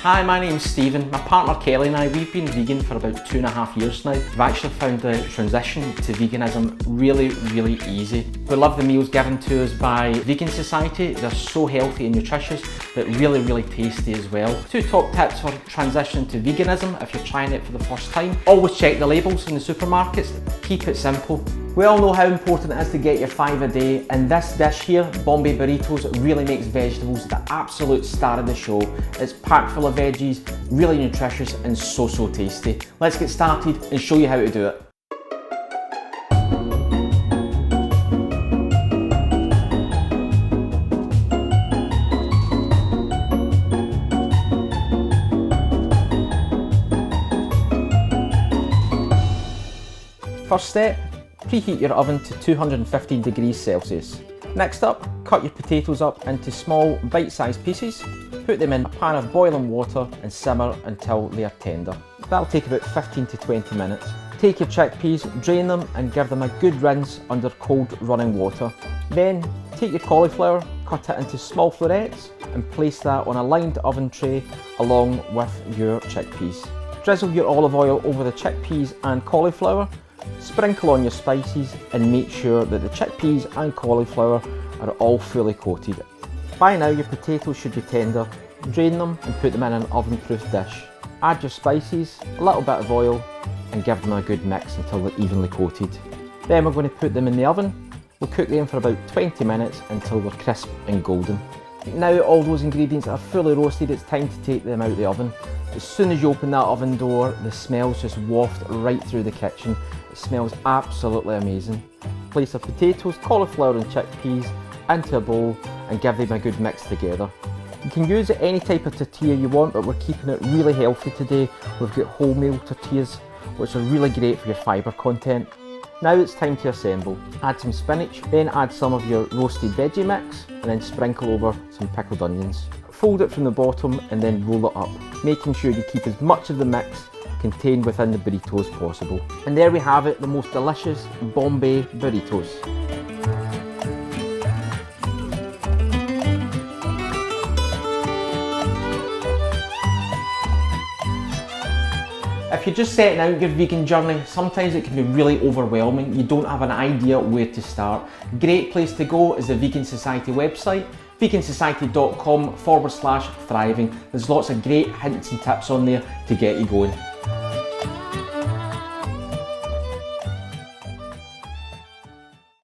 Hi, my name's Stephen. My partner Kelly and I, we've been vegan for about 2.5 years now. We've actually found the transition to veganism really easy. We love the meals given to us by Vegan Society. They're so healthy and nutritious, but really tasty as well. 2 top tips for transition to veganism if you're trying it for the first time. Always check the labels in the supermarkets. Keep it simple. We all know how important it is to get your 5 a day, and this dish here, Bombay Burritos, really makes vegetables the absolute star of the show. It's packed full of veggies, really nutritious and so tasty. Let's get started and show you how to do it. First step, preheat your oven to 215 degrees Celsius. Next up, cut your potatoes up into small bite-sized pieces. Put them in a pan of boiling water and simmer until they are tender. That'll take about 15 to 20 minutes. Take your chickpeas, drain them and give them a good rinse under cold running water. Then take your cauliflower, cut it into small florets and place that on a lined oven tray along with your chickpeas. Drizzle your olive oil over the chickpeas and cauliflower. Sprinkle on your spices and make sure that the chickpeas and cauliflower are all fully coated. By now your potatoes should be tender. Drain them and put them in an oven-proof dish. Add your spices, a little bit of oil and give them a good mix until they're evenly coated. Then we're going to put them in the oven. We'll cook them for about 20 minutes until they're crisp and golden. Now all those ingredients are fully roasted, it's time to take them out of the oven. As soon as you open that oven door, the smells just waft right through the kitchen. It smells absolutely amazing. Place the potatoes, cauliflower and chickpeas into a bowl and give them a good mix together. You can use any type of tortilla you want, but we're keeping it really healthy today. We've got wholemeal tortillas, which are really great for your fibre content. Now it's time to assemble. Add some spinach, then add some of your roasted veggie mix, and then sprinkle over some pickled onions. Fold it from the bottom and then roll it up, making sure you keep as much of the mix contained within the burrito as possible. And there we have it, the most delicious Bombay Burritos. If you're just setting out your vegan journey, sometimes it can be really overwhelming. You don't have an idea where to start. Great place to go is the Vegan Society website, vegansociety.com/thriving. There's lots of great hints and tips on there to get you going.